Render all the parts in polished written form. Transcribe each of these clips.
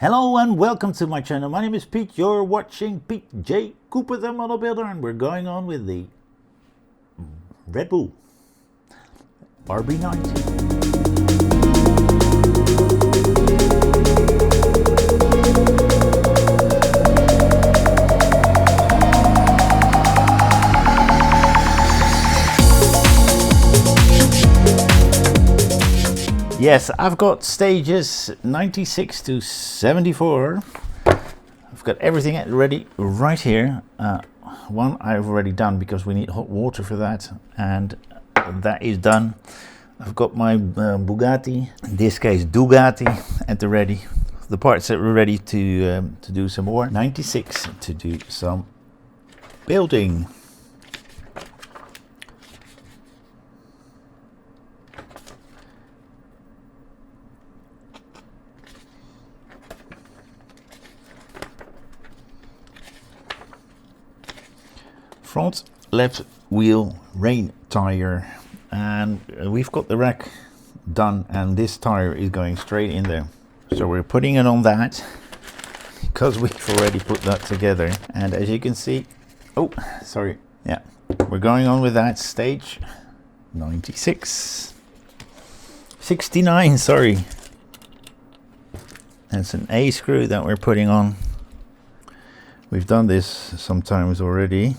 Hello and welcome to my channel. My name is Pete. You're watching Pete J. Cooper the Model Builder, and we're going on with the Red Bull RB-19. Yes, I've got stages 96 to 74. I've got everything ready right here. One I've already done because we need hot water for that, and that is done. I've got my Bugatti, in this case Dugatti, at the ready. The parts that were ready to do some more. 96 to do some building. Front left wheel rain tire, and we've got the rack done, and this tire is going straight in there, so we're putting it on that because we've already put that together. And as you can see, we're going on with that stage 69, sorry. That's an A screw that we're putting on. We've done this sometimes already,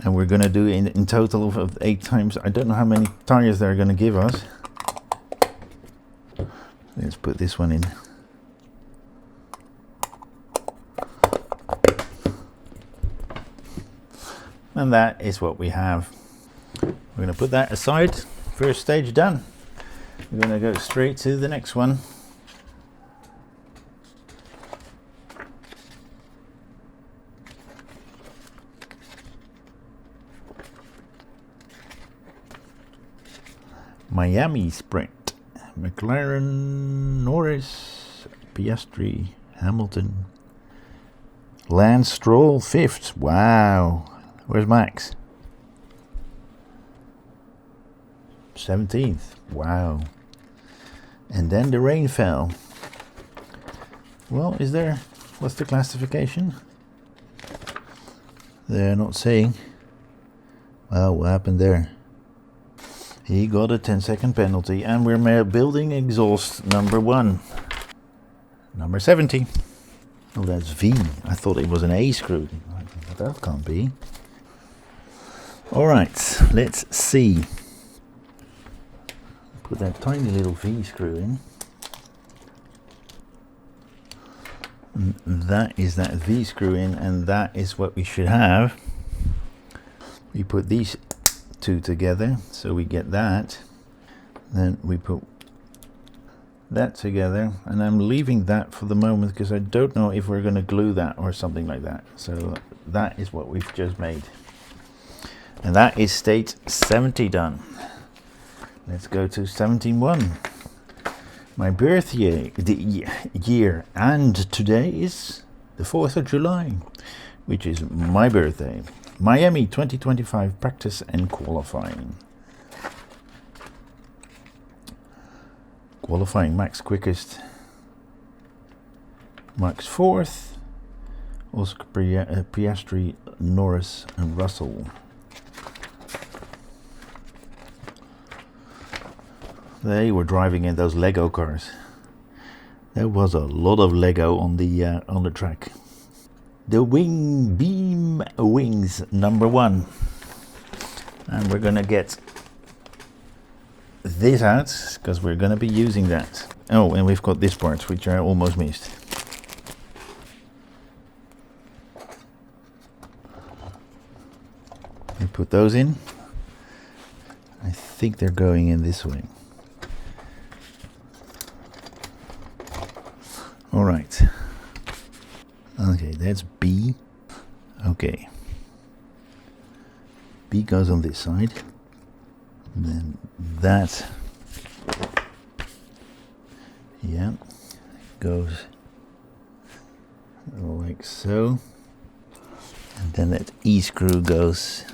and we're going to do it in total of 8 times. I don't know how many tires they're going to give us. Let's put this one in. And that is what we have. We're going to put that aside. First stage done. We're going to go straight to the next one. Miami Sprint, McLaren, Norris, Piastri, Hamilton, Lance Stroll 5th. Wow. Where's Max? 17th. Wow. And then the rain fell. Well, what's the classification? They're not saying. Well, what happened there? He got a 10-second penalty, and we're building exhaust number 1. Number 70. Oh, that's V. I thought it was an A screw. That can't be. Alright, let's see. Put that tiny little V screw in. And that is that V screw in, and that is what we should have. We put these 2 together, so we get that. Then we put that together, and I'm leaving that for the moment because I don't know if we're going to glue that or something like that. So that is what we've just made, and that is stage 70 done. Let's go to 71. My birthday year, and today is the 4th of July, which is my birthday. Miami 2025 practice and qualifying. Qualifying, Max quickest, Max 4th, also Piastri, Norris and Russell. They were driving in those Lego cars. There was a lot of Lego on the track. The wing beam wings number 1, and we're gonna get this out because we're gonna be using that. Oh, and we've got this part which I almost missed. We put those in. I think they're going in this way. All right. Okay, that's B. Okay. B goes on this side. And then that, goes like so. And then that E screw goes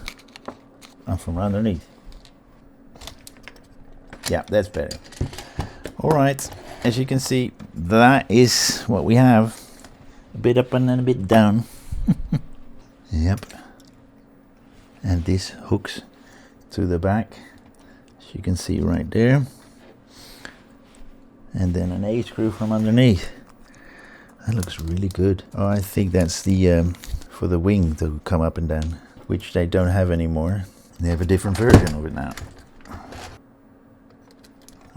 up from underneath. Yeah, that's better. All right. as you can see, that is what we have. A bit up and then a bit down. Yep. And this hooks to the back, as you can see right there. And then an A screw from underneath. That looks really good. Oh, I think that's the for the wing to come up and down, which they don't have anymore. They have a different version of it now.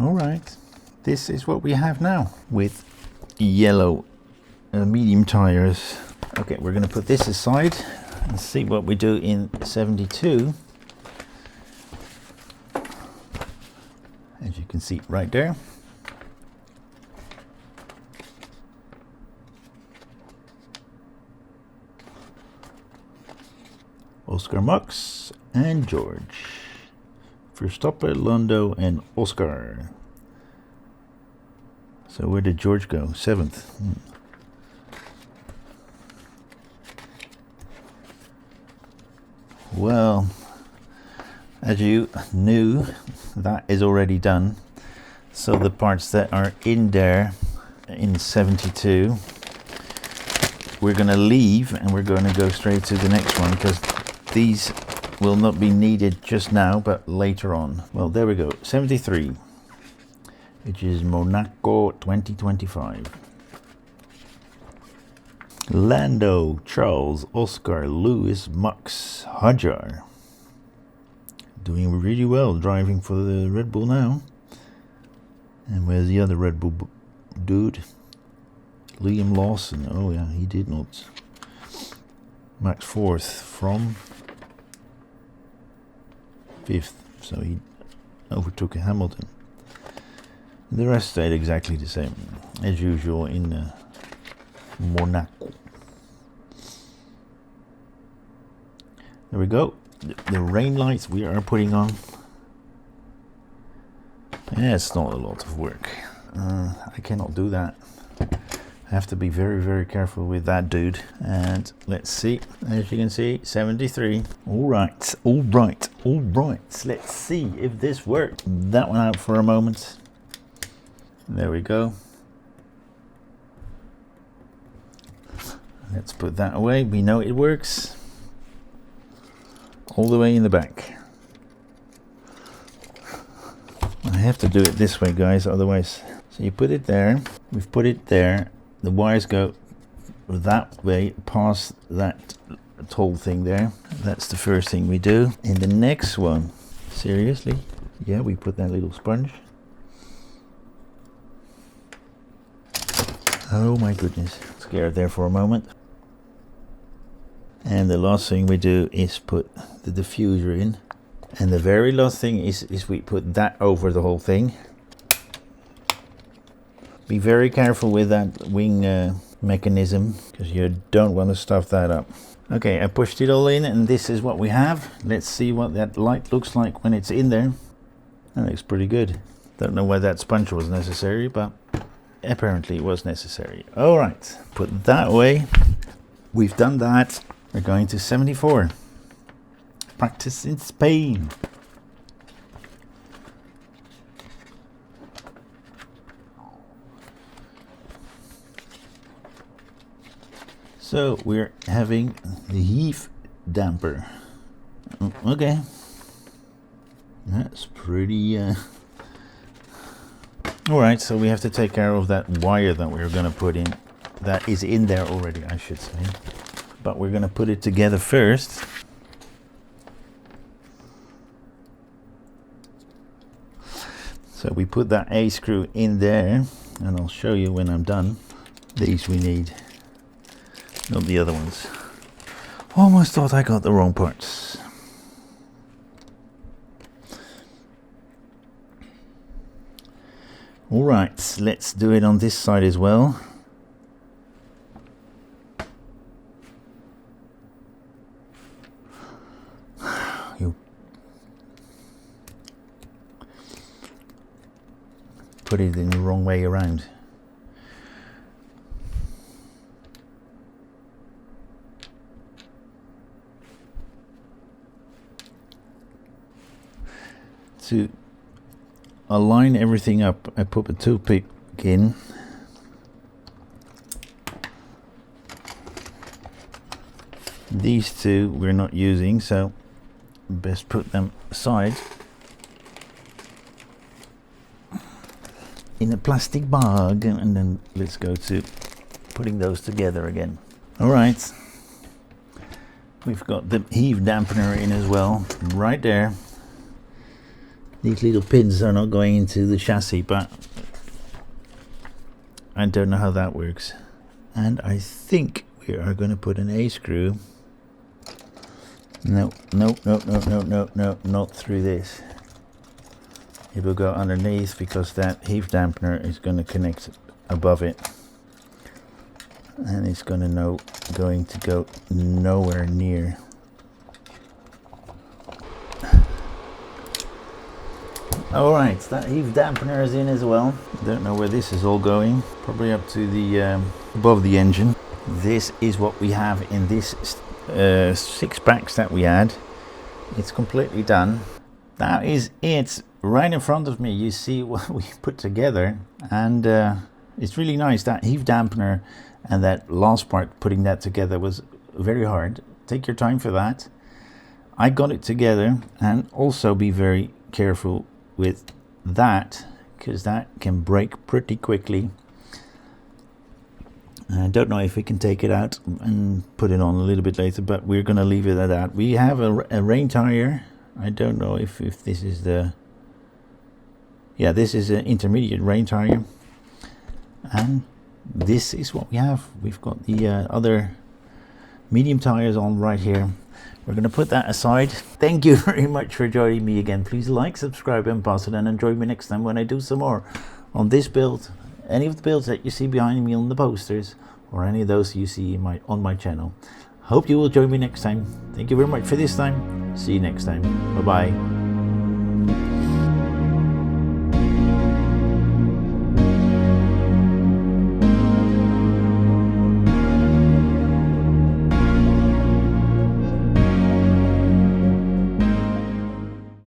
Alright, this is what we have now with yellow medium tires. Okay, we're going to put this aside and see what we do in 72. As you can see right there. Oscar Max and George. Verstappen, Lando and Oscar. So where did George go? 7th. Well, as you knew, that is already done. So the parts that are in there in 72, we're going to leave and we're going to go straight to the next one, because these will not be needed just now, but later on. Well, there we go. 73, which is Monaco 2025. Lando, Charles, Oscar, Lewis, Max, Hajar. Doing really well, driving for the Red Bull now. And where's the other Red Bull dude? Liam Lawson. Oh yeah, he did not. Max 4th from 5th, so he overtook Hamilton. The rest stayed exactly the same, as usual in Monaco. There we go. The rain lights we are putting on. Yeah, it's not a lot of work. I cannot do that. I have to be very, very careful with that dude. And let's see, as you can see, 73. All right. Let's see if this worked. That one out for a moment. There we go. Let's put that away. We know it works. All the way in the back. I have to do it this way, guys, otherwise. So you put it there. We've put it there. The wires go that way past that tall thing there. That's the first thing we do. In the next one, seriously, yeah, we put that little sponge. Oh my goodness, scared there for a moment. And the last thing we do is put the diffuser in. And the very last thing is we put that over the whole thing. Be very careful with that wing mechanism, because you don't want to stuff that up. Okay, I pushed it all in and this is what we have. Let's see what that light looks like when it's in there. That looks pretty good. Don't know why that sponge was necessary, but apparently it was necessary. All right, put that away. We've done that. We're going to 74. Practice in Spain. So we're having the Heave damper. Okay, that's pretty. All right, so we have to take care of that wire that we're going to put in. That is in there already, I should say. But we're going to put it together first. So we put that A screw in there, and I'll show you when I'm done. These we need. Not the other ones. Almost thought I got the wrong parts. All right, let's do it on this side as well. You put it in the wrong way around. To align everything up, I put a toothpick back in. These two we're not using, so best put them aside in a plastic bag, and then let's go to putting those together again. All right, we've got the Heave dampener in as well, right there. These little pins are not going into the chassis, but I don't know how that works. And I think we are going to put an A screw. No, not through this. It will go underneath because that Heave dampener is going to connect above it, and it's going to go nowhere near. All right, that Heave dampener is in as well. Don't know where this is all going. Probably up to the above the engine. This is what we have in this 6 packs that we had. It's completely done. That is it. Right in front of me you see what we put together, and it's really nice. That Heave dampener and that last part, putting that together, was very hard. Take your time for that. I got it together, and also be very careful with that because that can break pretty quickly. I don't know if we can take it out and put it on a little bit later, but we're going to leave it at that. We have a rain tire. I don't know if this is the... Yeah, this is an intermediate rain tire. And this is what we have. We've got the other medium tires on right here. We're going to put that aside. Thank you very much for joining me again. Please like, subscribe and pass it, and join me next time when I do some more on this build, any of the builds that you see behind me on the posters, or any of those you see on my channel. Hope you will join me next time. Thank you very much for this time. See you next time. Bye bye.